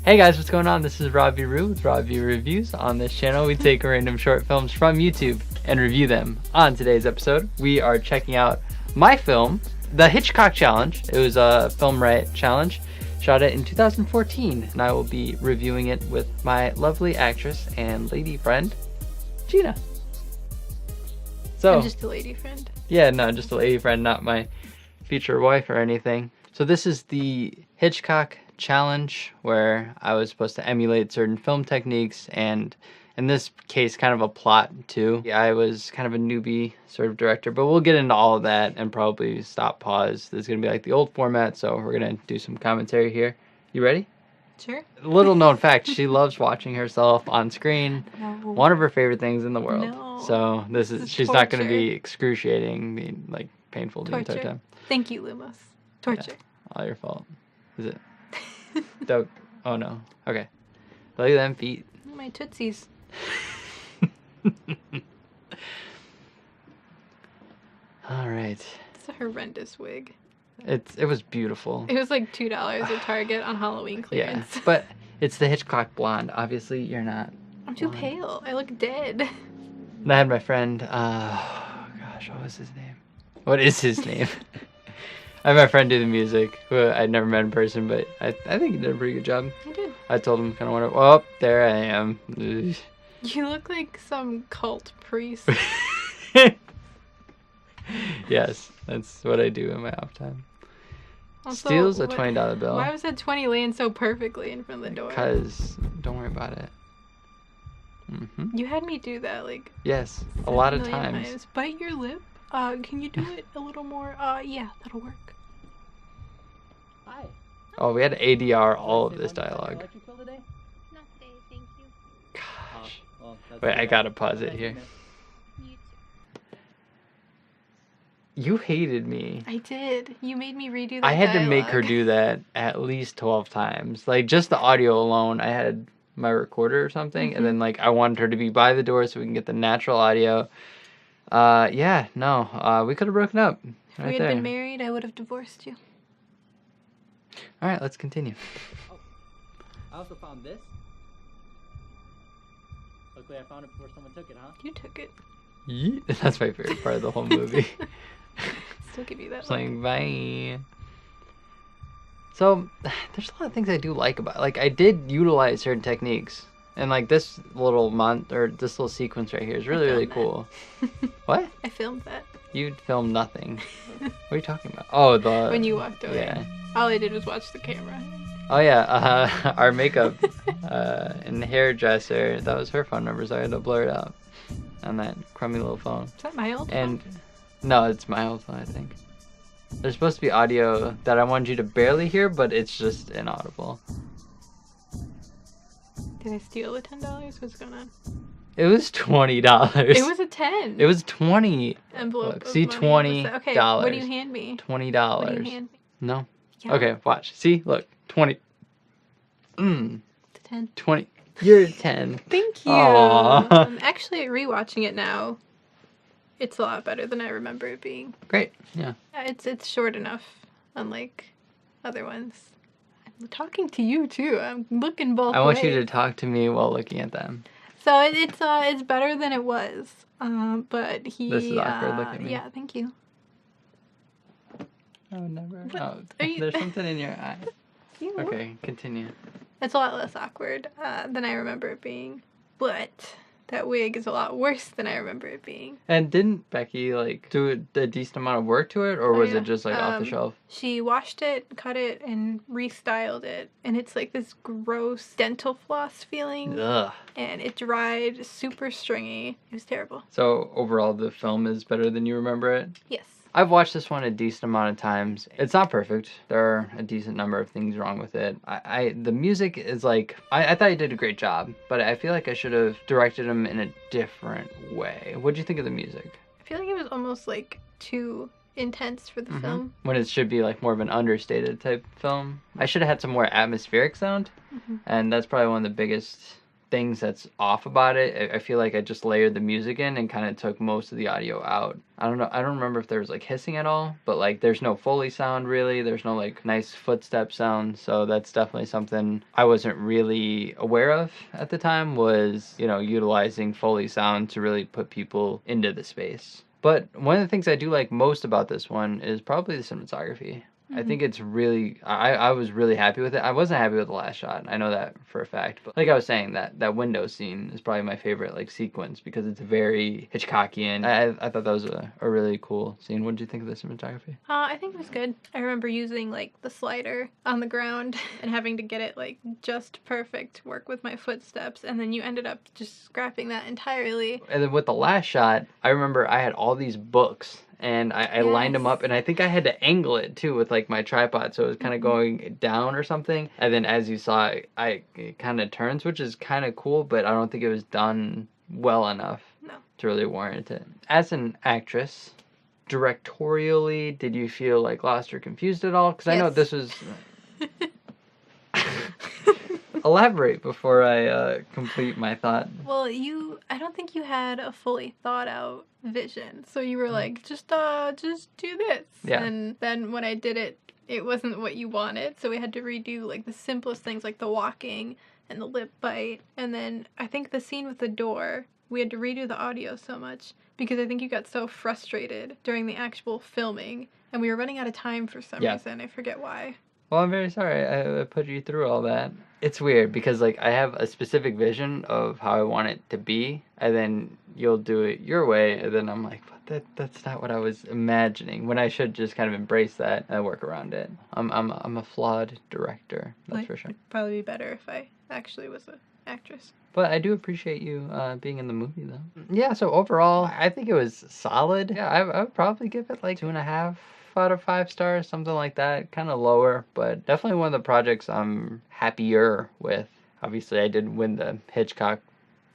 Hey guys, what's going on? This is Robbie Ruviews with Robbie Ruviews. On this channel, we take random short films from YouTube and review them. On today's episode, we are checking out my film, the Hitchcock Challenge. It was a film Riot challenge. Shot it in 2014, and I will be reviewing it with my lovely actress and lady friend, Gina. So, I'm just a lady friend. Yeah, no, just a lady friend, not my future wife or anything. So this is the Hitchcock Challenge, where I was supposed to emulate certain film techniques, and in this case, kind of a plot too. Yeah, I was kind of a newbie sort of director, but we'll get into all of that and probably stop, pause. This is going to be like the old format, so we're going to do some commentary here. You ready? Sure. Little known fact, she loves watching herself on screen. No. One of her favorite things in the world. No. So this is she's not going to be excruciating, like painful the entire time. Thank you, Lumos. Torture. Yeah, all your fault. Is it? Dope. Oh no. Okay. Look at them feet. My tootsies. All right. It's a horrendous wig. It was beautiful. It was like $2 at Target on Halloween clearance. Yeah, but it's the Hitchcock blonde. Obviously, you're not. I'm too pale. I look dead. And I had my friend. Gosh, what was his name? What is his name? I had my friend do the music, who I'd never met in person, but I think he did a pretty good job. He did. I told him kind of what. Oh, there I am. You look like some cult priest. Yes, that's what I do in my off time. Also, Steals a $20 bill. Why was that 20 laying so perfectly in front of the door? Because, don't worry about it. You had me do that, like... Yes, a lot of times. Bite your lip. Can you do it a little more? Yeah, that'll work. Hi. Oh, we had ADR all of this dialogue. Not today, thank you. Gosh. Well, Wait, I gotta pause it here. You too. You hated me. I did. You made me redo that I had to make dialogue. her do that at least 12 times. Like, just the audio alone, I had my recorder or something, and then, like, I wanted her to be by the door so we can get the natural audio. Yeah, no, we could have broken up. If we had been married, I would have divorced you. All right, let's continue. Oh, I also found this. Luckily, I found it before someone took it, huh? You took it. Yeet. That's my favorite part of the whole movie. Still give you that It's like, bye. So, there's a lot of things I do like about it. Like, I did utilize certain techniques. And, like, this little this little sequence right here is really, really cool. What? I filmed that. You filmed nothing. What are you talking about? Oh, the... When you walked away. Yeah. All I did was watch the camera. Oh, yeah. Our makeup and hairdresser, that was her phone number, so I had to blur it out on that crummy little phone. Is that my old And phone? no, it's my old phone, I think. There's supposed to be audio that I wanted you to barely hear, but it's just inaudible. Did I steal the $10? What's going on? It was $20. It was a 10. It was 20. Envelope. Look, of see, money. $20. Okay, what do you hand me? $20. What do you hand me? No. Yeah. Okay, watch. See, look, 20. The 10. 20. You're a 10. Thank you. Aww. Actually, rewatching it now, it's a lot better than I remember it being. Great. Yeah. It's short enough, unlike other ones. I'm talking to you too. I'm looking both I want ways. you to talk to me while looking at them. So it's better than it was. But he. This is awkward. Look at me. Yeah, thank you. Oh, never. What Oh, are you- there's something in your eye. You. Okay, continue. It's a lot less awkward than I remember it being. But that wig is a lot worse than I remember it being. And didn't Becky, like, do a decent amount of work to it, or was yeah. it just, like, off the shelf? She washed it, cut it, and restyled it. And it's like this gross dental floss feeling. Ugh. And it dried super stringy. It was terrible. So, overall, the film is better than you remember it? Yes. I've watched this one a decent amount of times. It's not perfect. There are a decent number of things wrong with it. The music is like, I thought he did a great job, but I feel like I should have directed him in a different way. What'd you think of the music? I feel like it was almost like too intense for the film. When it should be like more of an understated type film. I should have had some more atmospheric sound, and that's probably one of the biggest things that's off about it. I feel like I just layered the music in and kind of took most of the audio out. I don't know. I don't remember if there was like hissing at all, but like there's no Foley sound really. There's no like nice footstep sound. So that's definitely something I wasn't really aware of at the time, was, you know, utilizing Foley sound to really put people into the space. But one of the things I do like most about this one is probably the cinematography. I think it's really, I was really happy with it. I wasn't happy with the last shot. I know that for a fact. But like I was saying, that window scene is probably my favorite like sequence because it's very Hitchcockian. I thought that was a really cool scene. What did you think of the cinematography? I think it was good. I remember using like the slider on the ground and having to get it like just perfect to work with my footsteps, and then you ended up just scrapping that entirely. And then with the last shot, I remember I had all these books and I lined them up, and I think I had to angle it too with like my tripod, so it was kind of going down or something. And then as you saw, it kind of turns, which is kind of cool, but I don't think it was done well enough to really warrant it. As an actress, directorially, did you feel like lost or confused at all? Because I know this was... Elaborate before I complete my thought. Well, I don't think you had a fully thought out vision. So you were like, just do this. Yeah. And then when I did it, it wasn't what you wanted. So we had to redo like the simplest things like the walking and the lip bite. And then I think the scene with the door, we had to redo the audio so much because I think you got so frustrated during the actual filming and we were running out of time for some reason. I forget why. Well, I'm very sorry I put you through all that. It's weird because like I have a specific vision of how I want it to be, and then you'll do it your way, and then I'm like, but that's not what I was imagining. When I should just kind of embrace that and work around it. I'm a flawed director, that's for sure. It'd probably be better if I actually was an actress. But I do appreciate you being in the movie, though. Yeah, so overall, I think it was solid. Yeah, I would probably give it like 2.5 out of 5 stars, something like that. Kind of lower, but definitely one of the projects I'm happier with. Obviously, I didn't win the Hitchcock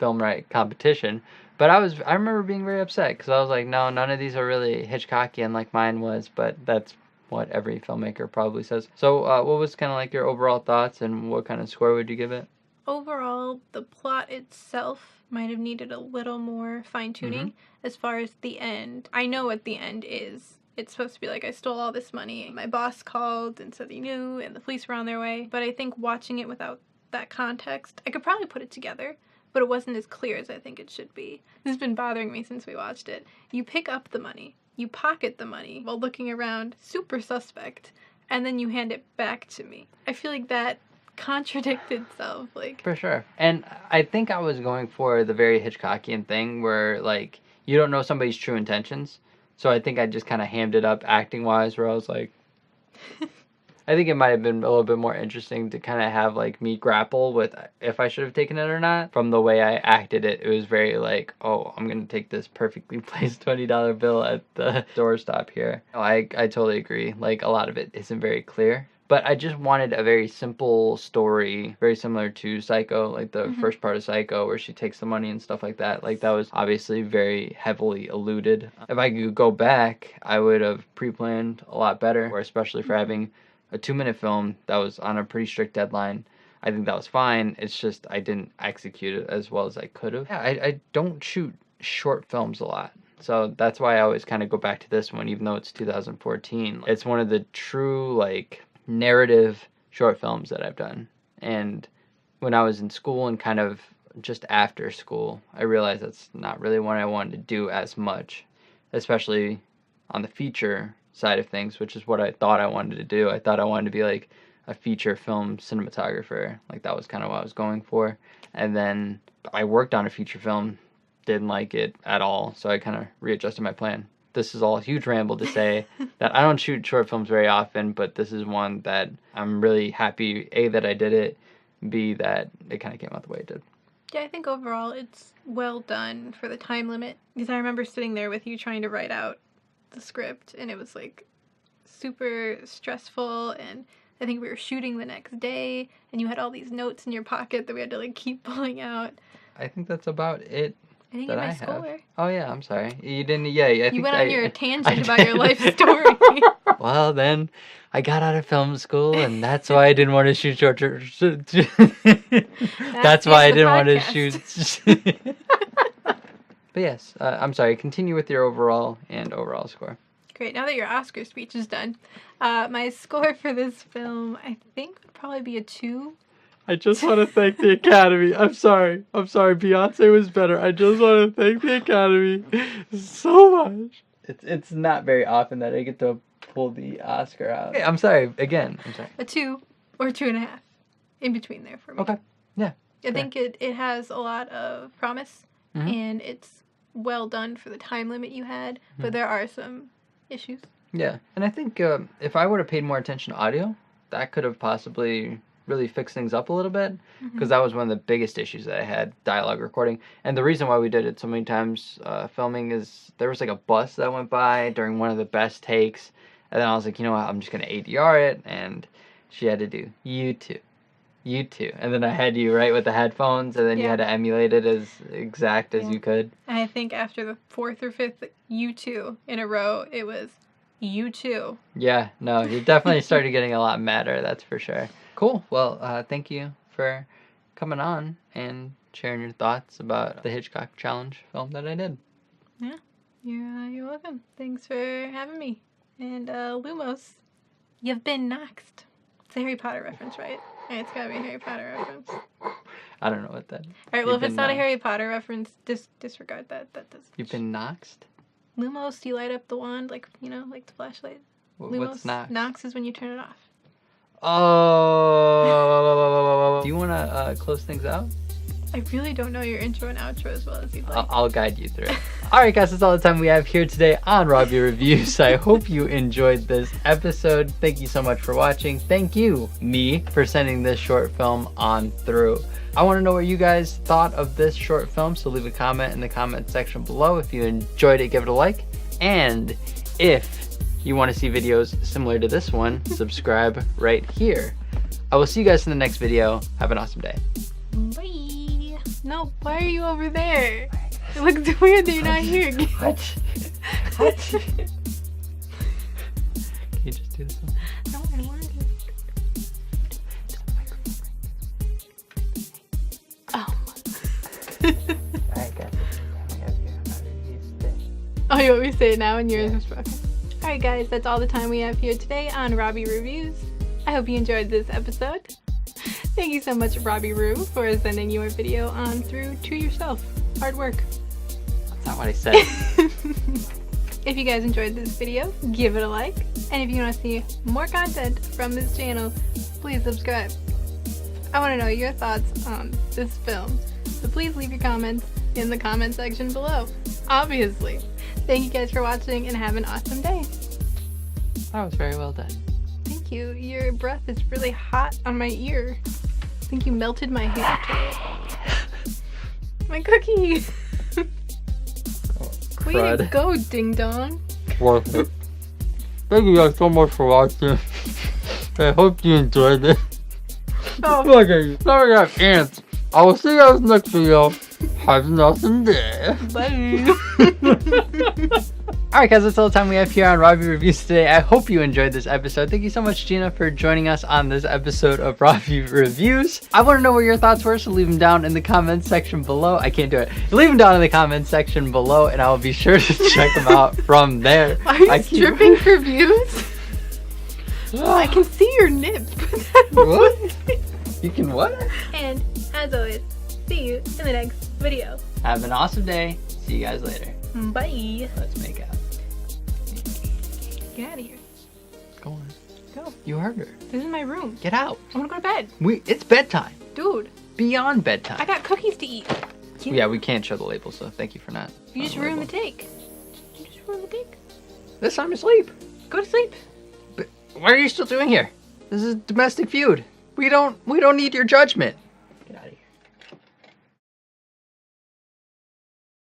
Film Riot competition, but I remember being very upset because I was like, no, none of these are really Hitchcockian like mine was, but that's what every filmmaker probably says. So what was kind of like your overall thoughts, and what kind of score would you give it? Overall, the plot itself might have needed a little more fine-tuning as far as the end. I know what the end is. It's supposed to be like, I stole all this money. My boss called and said he knew, and the police were on their way. But I think watching it without that context, I could probably put it together, but it wasn't as clear as I think it should be. This has been bothering me since we watched it. You pick up the money, you pocket the money while looking around, super suspect, and then you hand it back to me. I feel like that contradicted itself. Like, for sure. And I think I was going for the very Hitchcockian thing where, like, you don't know somebody's true intentions. So I think I just kind of hammed it up acting-wise, where I was like... I think it might have been a little bit more interesting to kind of have, like, me grapple with if I should have taken it or not. From the way I acted it, it was very like, oh, I'm going to take this perfectly placed $20 bill at the doorstop here. I totally agree. Like, a lot of it isn't very clear. But I just wanted a very simple story, very similar to Psycho, like the first part of Psycho, where she takes the money and stuff like that. Like, that was obviously very heavily alluded. If I could go back, I would have pre-planned a lot better, or especially for having a 2-minute film that was on a pretty strict deadline. I think that was fine. It's just I didn't execute it as well as I could have. Yeah, I don't shoot short films a lot. So that's why I always kind of go back to this one, even though it's 2014. It's one of the true, like, narrative short films that I've done. And when I was in school and kind of just after school, I realized that's not really what I wanted to do as much, especially on the feature side of things, which is what I thought I wanted to do. I thought I wanted to be like a feature film cinematographer. Like, that was kind of what I was going for. And then I worked on a feature film, didn't like it at all, so I kind of readjusted my plan. This is all a huge ramble to say that I don't shoot short films very often, but this is one that I'm really happy, A, that I did it, B, that it kind of came out the way it did. yeah, I think overall it's well done for the time limit. Because I remember sitting there with you trying to write out the script, and it was like super stressful, and I think we were shooting the next day, and you had all these notes in your pocket that we had to like keep pulling out. I think that's about it. I didn't that get my I have. score. Oh yeah, I'm sorry. You didn't. Yeah, I think You went on your tangent I about your did. life story. Well, then I got out of film school, and that's why I didn't want to shoot short. That's why I didn't want to shoot. But yes, I'm sorry. Continue with your overall score. Great. Now that your Oscar speech is done, my score for this film, I think, would probably be a 2. I just want to thank the Academy. I'm sorry. Beyonce was better. I just want to thank the Academy so much. It's not very often that I get to pull the Oscar out. Okay, I'm sorry. Again, I'm sorry. A 2 or 2.5. In between there for me. Okay. Yeah. I think it has a lot of promise, Mm-hmm. and it's well done for the time limit you had, but there are some issues. Yeah. And I think if I would have paid more attention to audio, that could have possibly really fixed things up a little bit, because that was one of the biggest issues that I had, dialogue recording. And the reason why we did it so many times filming is there was like a bus that went by during one of the best takes, and then I was like, you know what, I'm just going to ADR it, and she had to do you too, and then I had you right with the headphones, and then you had to emulate it as exact as you could. And I think after the 4th or 5th you two in a row, it was you too. Yeah, no, you definitely started getting a lot madder, that's for sure. Cool. Well, thank you for coming on and sharing your thoughts about the Hitchcock Challenge film that I did. Yeah, you're welcome. Thanks for having me. And Lumos, you've been next. It's a Harry Potter reference, right? Yeah, it's gotta be a Harry Potter reference. I don't know what that. All right. Well, if it's not a Harry Potter reference, disregard that. That does. You've been noxed? Lumos, you light up the wand like like the flashlight. What's Nox? Nox is when you turn it off. Oh. Do you want to close things out? I really don't know your intro and outro as well as you'd like. I'll guide you through it. Alright guys, that's all the time we have here today on Robbie Reviews. I hope you enjoyed this episode. Thank you so much for watching. Thank you, me, for sending this short film on through. I want to know what you guys thought of this short film, so leave a comment in the comment section below. If you enjoyed it, give it a like. And if you want to see videos similar to this one, subscribe right here. I will see you guys in the next video. Have an awesome day. Bye. No, why are you over there? It looks weird that you're not here again. What? Can you just do this one? No, I want to. Oh. Alright guys, Oh, you want me to say it now and yours is broken? Alright guys, that's all the time we have here today on Robbie Reviews. I hope you enjoyed this episode. Thank you so much, Robbie Rue, for sending your video on through to yourself. Hard work. That's not what I said. If you guys enjoyed this video, give it a like. And if you want to see more content from this channel, please subscribe. I want to know your thoughts on this film, so please leave your comments in the comment section below. Obviously. Thank you guys for watching and have an awesome day. That was very well done. Thank you. Your breath is really hot on my ear. I think you melted my hair today. My cookie. Way to go, ding dong. Worth it. Thank you guys so much for watching. I hope you enjoyed it. Oh. Okay, now we got ants. I will see you guys next video. Have an awesome day. Bye. Alright guys, that's all the time we have here on Robbie Reviews today. I hope you enjoyed this episode. Thank you so much, Gina, for joining us on this episode of Robbie Reviews. I want to know what your thoughts were, so leave them down in the comments section below. I can't do it. Leave them down in the comments section below, and I will be sure to check them out from there. Are you stripping for views? I can see your nip. What? You can what? And, as always, see you in the next video. Have an awesome day. See you guys later. Bye. Let's make out. Get out of here. Go on. Go. You heard her. This is my room. Get out. I want to go to bed. It's bedtime. Dude, Beyond bedtime. I got cookies to eat. Yeah, we can't show the label, so thank you for not. You just ruined the take. You just ruined the take. This time to sleep. Go to sleep. But what are you still doing here? This is domestic feud. We don't need your judgment.